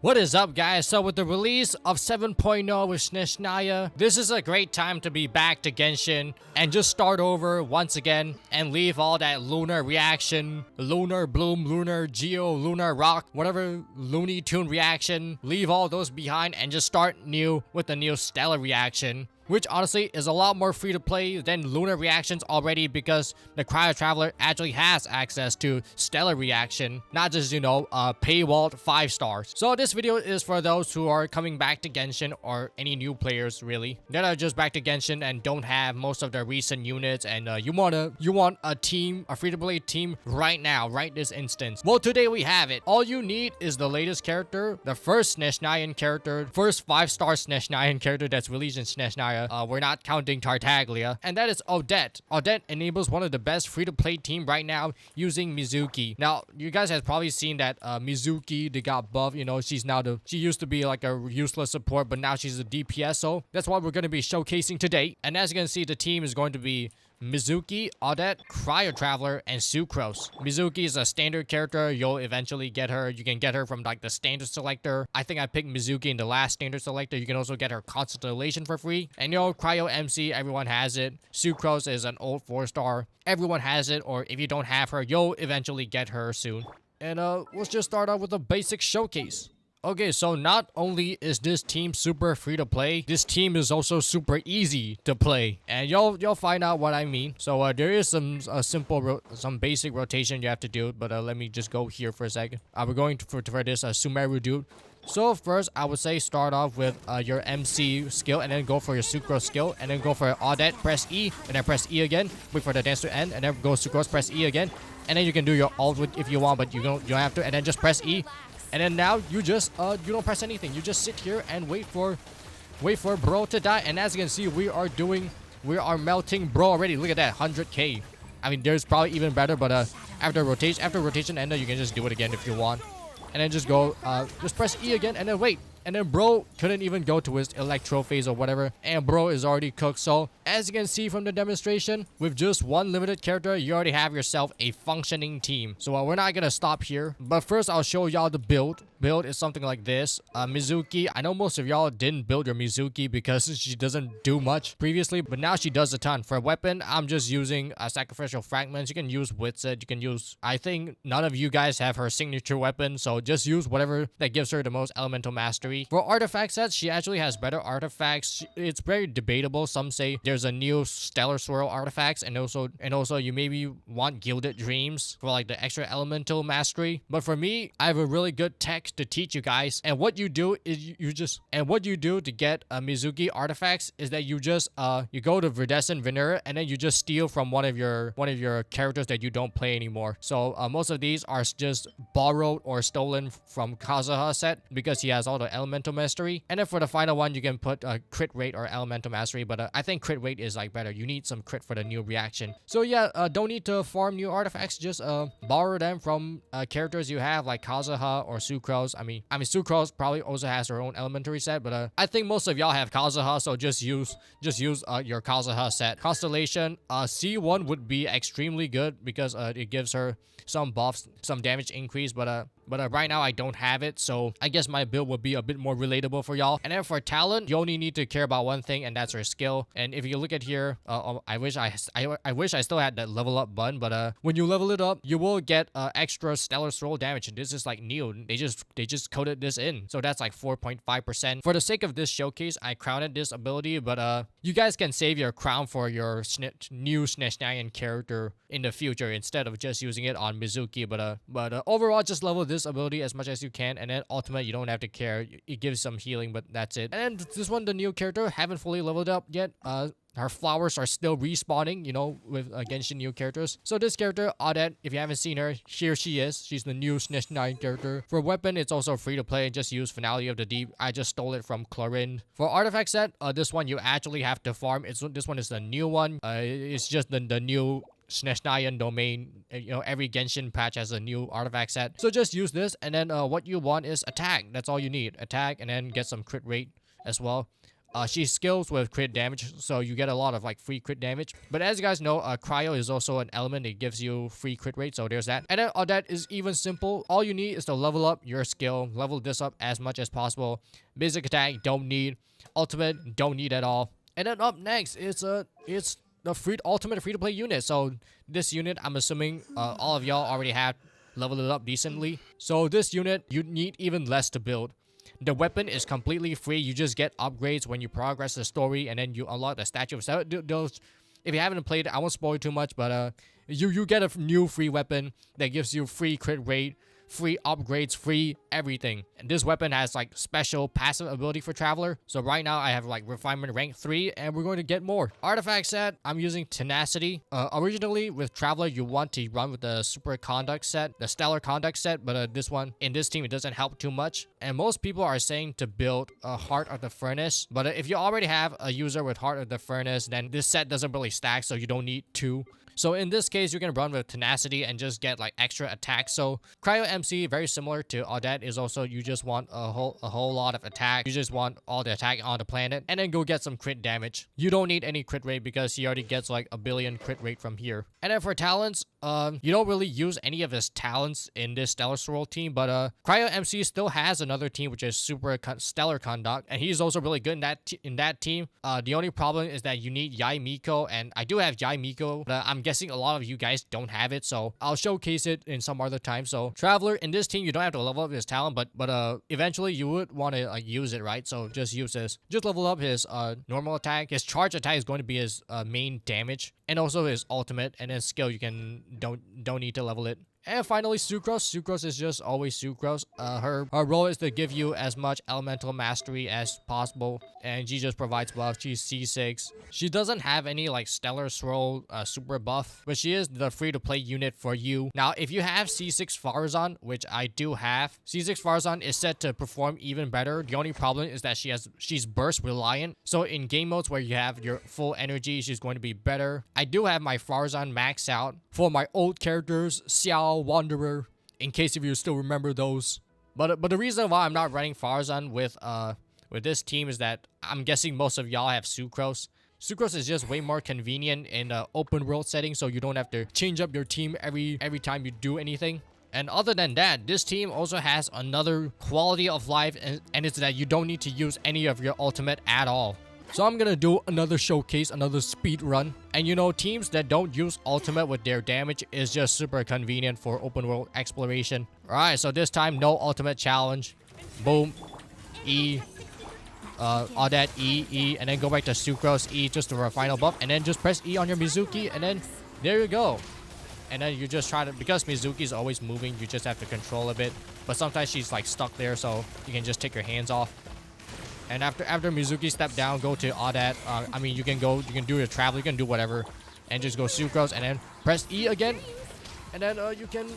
What is up, guys? So with the release of 7.0 with Snezhnaya, this is a great time to be back to Genshin and just start over once again and leave all that lunar reaction, lunar bloom, lunar geo, lunar rock, whatever Looney Tune reaction, leave all those behind and just start new with the new stellar reaction, which honestly is a lot more free to play than lunar reactions already because the Cryo Traveler actually has access to stellar reaction, not just, paywalled 5 stars. So this video is for those who are coming back to Genshin or any new players really that are just back to Genshin and don't have most of their recent units, and you want a team, a free to play team right now, right this instance. Well, today we have it. All you need is the latest character, the first Snezhnayan character, first 5-star Snezhnayan character that's released in Snezhnaya. We're not counting Tartaglia, and that is Odette. Odette enables one of the best free-to-play team right now using Mizuki. Now, you guys have probably seen that Mizuki, they got buff. She used to be like a useless support, but now she's a DPS, so that's what we're going to be showcasing today. And as you can see, the team is going to be Mizuki, Odette, Cryo Traveler, and Sucrose. Mizuki is a standard character. You'll eventually get her. You can get her from like the standard selector. I think I picked Mizuki in the last standard selector. You can also get her Constellation for free. And Cryo MC, everyone has it. Sucrose is an old 4-star. Everyone has it, or if you don't have her, you'll eventually get her soon. And let's just start off with a basic showcase. Okay, so not only is this team super free to play, this team is also super easy to play, and you'll find out what I mean. So there is some basic rotation you have to do, but let me just go here for a second. We're going for this Sumeru dude. So first, I would say start off with your MC skill, and then go for your Sucrose skill, and then go for Odette, press E, and then press E again. Wait for the dance to end, and then go Sucrose, press E again, and then you can do your ult if you want, but you don't have to, and then just press E. And then now you just you don't press anything. You just sit here and wait for bro to die. And as you can see, we are melting bro already. Look at that, 100k. I mean, there's probably even better, but after rotation ender, you can just do it again if you want. And then just go just press E again, and then wait. And then bro couldn't even go to his electro phase or whatever, and bro is already cooked. So as you can see from the demonstration, with just one limited character, you already have yourself a functioning team. So we're not gonna stop here, but first I'll show y'all the build. Build is something like this. Mizuki, I know most of y'all didn't build your Mizuki because she doesn't do much previously, but now she does a ton. For a weapon, I'm just using sacrificial fragments. You can use Witset, you can use, I think none of you guys have her signature weapon, so just use whatever that gives her the most elemental mastery. For artifact sets, she actually has better artifacts. It's very debatable. Some say there's a new Stellar Swirl artifacts, and also you maybe want Gilded Dreams for like the extra elemental mastery. But for me, I have a really good tech to teach you guys, and what you do is what you do to get Mizuki artifacts is that you just you go to Viridescent Veneer, and then you just steal from one of your characters that you don't play anymore. So most of these are just borrowed or stolen from Kazuha set because he has all the elemental mastery. And then for the final one, you can put crit rate or elemental mastery, but I think crit rate is like better. You need some crit for the new reaction. So yeah, don't need to farm new artifacts. Just borrow them from characters you have like Kazuha or Sucrose. I mean Sucrose probably also has her own elementary set, but I think most of y'all have Kazuha, so just use your Kazuha set. Constellation C1 would be extremely good because it gives her some buffs, some damage increase, but right now I don't have it, so I guess my build would be a bit more relatable for y'all. And then for talent, you only need to care about one thing, and that's her skill. And if you look at here, I wish I still had that level up button, but when you level it up, you will get extra stellar swirl damage, and this is like new. They just coded this in, so that's like 4.5%. For the sake of this showcase, I crowned this ability, but you guys can save your crown for your new Snezhnayan character in the future instead of just using it on Mizuki. But overall, just level this ability as much as you can, and then ultimate, you don't have to care. It gives some healing, but that's it. And then this one, the new character, haven't fully leveled up yet. Her flowers are still respawning, with Genshin new characters. So this character, Odette, if you haven't seen her, here she is. She's the new Snezhnayan character. For weapon, it's also free to play. Just use Finale of the Deep. I just stole it from Chlorine. For artifact set, this one you actually have to farm. This one is the new one. It's just the new Snezhnayan domain. Every Genshin patch has a new artifact set. So just use this, and then what you want is attack. That's all you need. Attack, and then get some crit rate as well. She skills with crit damage, so you get a lot of like free crit damage. But as you guys know, cryo is also an element that gives you free crit rate, so there's that. And then Odette is even simple. All you need is to level up your skill, level this up as much as possible. Basic attack, don't need. Ultimate, don't need at all. And then up next, it's the ultimate free-to-play unit. So this unit, I'm assuming all of y'all already have leveled it up decently. So this unit, you need even less to build. The weapon is completely free. You just get upgrades when you progress the story, and then you unlock the statue of those. If you haven't played it, I won't spoil you too much, but you get a new free weapon that gives you free crit rate, free upgrades, free everything. And this weapon has like special passive ability for Traveler. So right now I have like refinement rank 3, and we're going to get more. Artifact set, I'm using tenacity. Originally with Traveler you want to run with the super conduct set, the stellar conduct set, but this one in this team it doesn't help too much. And most people are saying to build a Heart of the Furnace, but if you already have a user with Heart of the Furnace, then this set doesn't really stack, so you don't need 2. So in this case, you can run with tenacity and just get like extra attack. So Cryo MC, very similar to Odette, is also you just want a whole lot of attack. You just want all the attack on the planet, and then go get some crit damage. You don't need any crit rate because he already gets like 1 billion crit rate from here. And then for talents, you don't really use any of his talents in this Stellar Swirl team, but Cryo MC still has another team which is Stellar Conduct, and he's also really good in that team. The only problem is that you need Yai Miko, and I do have Yai Miko, but I'm guessing a lot of you guys don't have it, so I'll showcase it in some other time. So Traveler, in this team you don't have to level up his talent, but eventually you would want to like use it, right? So just use this. Just level up his normal attack. His charge attack is going to be his main damage, and also his ultimate, and then skill you can don't need to level it. And finally, Sucrose. Sucrose is just always Sucrose. Her role is to give you as much elemental mastery as possible, and she just provides buff. She's C6. She doesn't have any like Stellar Swirl super buff, but she is the free-to-play unit for you. Now, if you have C6 Farazan, which I do have, C6 Farazan is set to perform even better. The only problem is that she's burst reliant. So in game modes where you have your full energy, she's going to be better. I do have my Farazan maxed out for my old characters, Xiao, Wanderer, in case if you still remember those. But the reason why I'm not running Farazan with this team is that I'm guessing most of y'all have Sucrose. Sucrose is just way more convenient in the open world setting, so you don't have to change up your team every time you do anything. And other than that, this team also has another quality of life, and it's that you don't need to use any of your ultimate at all. So I'm gonna do another showcase, another speed run. And you know, teams that don't use ultimate with their damage is just super convenient for open world exploration. Alright, so this time no ultimate challenge. Boom. E. Odette, E, and then go back to Sucrose, E just for a final buff. And then just press E on your Mizuki, and then there you go. And then you just try to, because Mizuki is always moving, you just have to control a bit. But sometimes she's like stuck there, so you can just take your hands off. And after Mizuki step down, go to Odette. I mean, you can do your travel, you can do whatever, and just go Sucrose, and then press E again, and then you can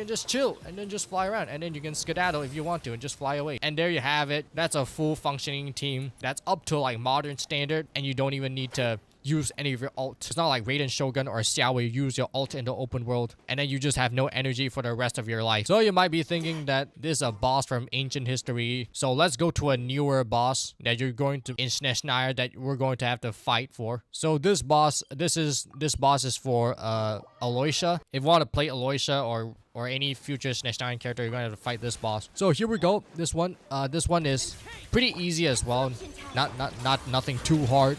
just chill, and then just fly around, and then you can skedaddle if you want to, and just fly away. And there you have it. That's a full functioning team. That's up to like modern standard, and you don't even need to use any of your ult. It's not like Raiden Shogun or Xiao where you use your ult in the open world and then you just have no energy for the rest of your life. So you might be thinking that this is a boss from ancient history. So let's go to a newer boss that you're going to in Snezhnaya that we're going to have to fight for. So this boss is for Aloysia. If you want to play Aloysia or any future Snezhnaya character, you're going to have to fight this boss. So here we go. This one is pretty easy as well. Nothing too hard.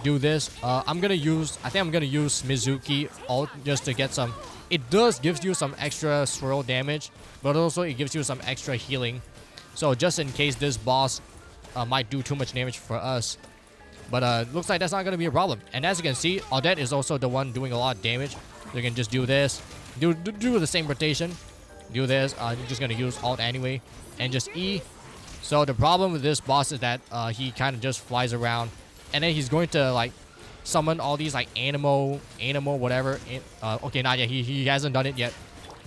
Do this. I think I'm gonna use Mizuki ult just to get some. It does gives you some extra swirl damage, but also it gives you some extra healing. So just in case this boss might do too much damage for us. But looks like that's not gonna be a problem. And as you can see, Odette is also the one doing a lot of damage. So you can just do this. Do the same rotation. Do this. You're just gonna use alt anyway. And just E. So the problem with this boss is that he kind of just flies around. And then he's going to like summon all these like animal whatever. Okay, not yet. He hasn't done it yet.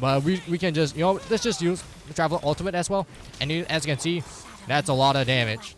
But we can just, you know, let's just use the Traveler Ultimate as well. And as you can see, that's a lot of damage.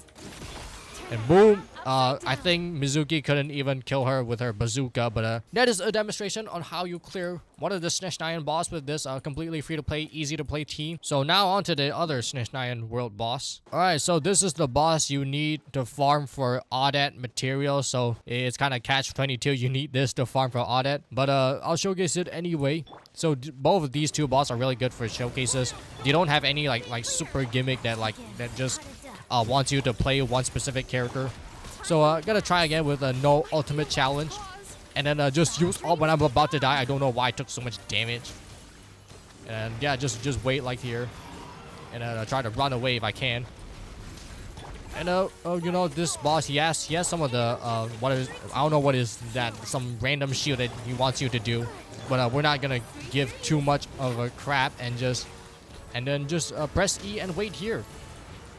And boom. I think Mizuki couldn't even kill her with her bazooka, but that is a demonstration on how you clear one of the SNES boss with this completely free-to-play, easy-to-play team. So now on to the other SNES world boss. Alright, so this is the boss you need to farm for Audit material. So it's kind of catch-22. You need this to farm for Audit, but I'll showcase it anyway. So both of these two bosses are really good for showcases. You don't have any like super gimmick that just wants you to play one specific character. So gonna try again with a no ultimate challenge, and then just use all when I'm about to die. I don't know why I took so much damage. And yeah, just wait like here, and try to run away if I can. And you know, this boss, he has some of the I don't know what is that, some random shield that he wants you to do, but we're not gonna give too much of a crap, and then just press E and wait here,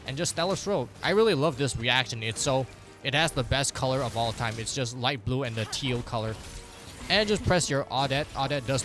and just Stellar Throat. I really love this reaction. It has the best color of all time. It's just light blue and the teal color. And just press your Audit. Audit does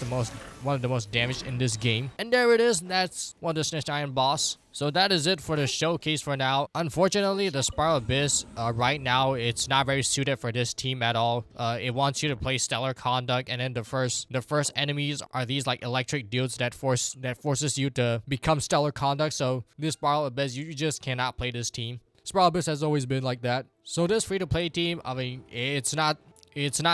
one of the most damage in this game. And there it is. That's one of the SNES boss. So that is it for the showcase for now. Unfortunately, the Spiral Abyss right now, it's not very suited for this team at all. It wants you to play Stellar Conduct, and then the first enemies are these like electric dudes that forces you to become Stellar Conduct. So this Spiral Abyss, you just cannot play this team. Spiral Abyss has always been like that. So this free-to-play team, I mean, it's not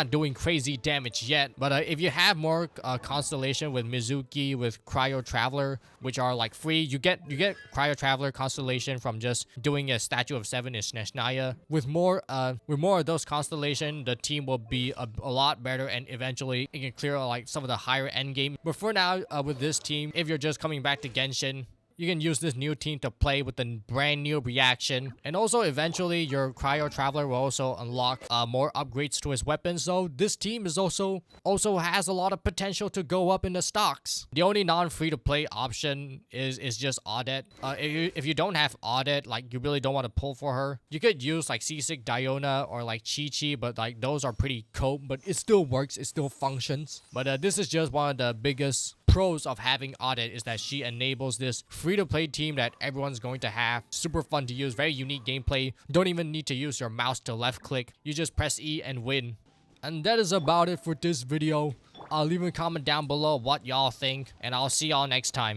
doing crazy damage yet, but if you have more Constellation with Mizuki, with Cryo Traveler, which are like free, you get Cryo Traveler Constellation from just doing a Statue of 7 in SNES. With more of those Constellation, the team will be a lot better, and eventually it can clear like some of the higher end game. But for now, with this team, if you're just coming back to Genshin, you can use this new team to play with a brand new reaction. And also eventually your Cryo Traveler will also unlock more upgrades to his weapons. So this team is also has a lot of potential to go up in the stocks. The only non-free-to-play option is just Audit. If you don't have Audit, like you really don't want to pull for her, you could use like Seasick Diona or like Chi-Chi, but like those are pretty cope, but it still works, it still functions. But this is just one of the biggest pros of having Audit, is that she enables this free-to-play team that everyone's going to have. Super fun to use, very unique gameplay. Don't even need to use your mouse to left click. You just press E and win. And that is about it for this video. Leave a comment down below what y'all think, and I'll see y'all next time.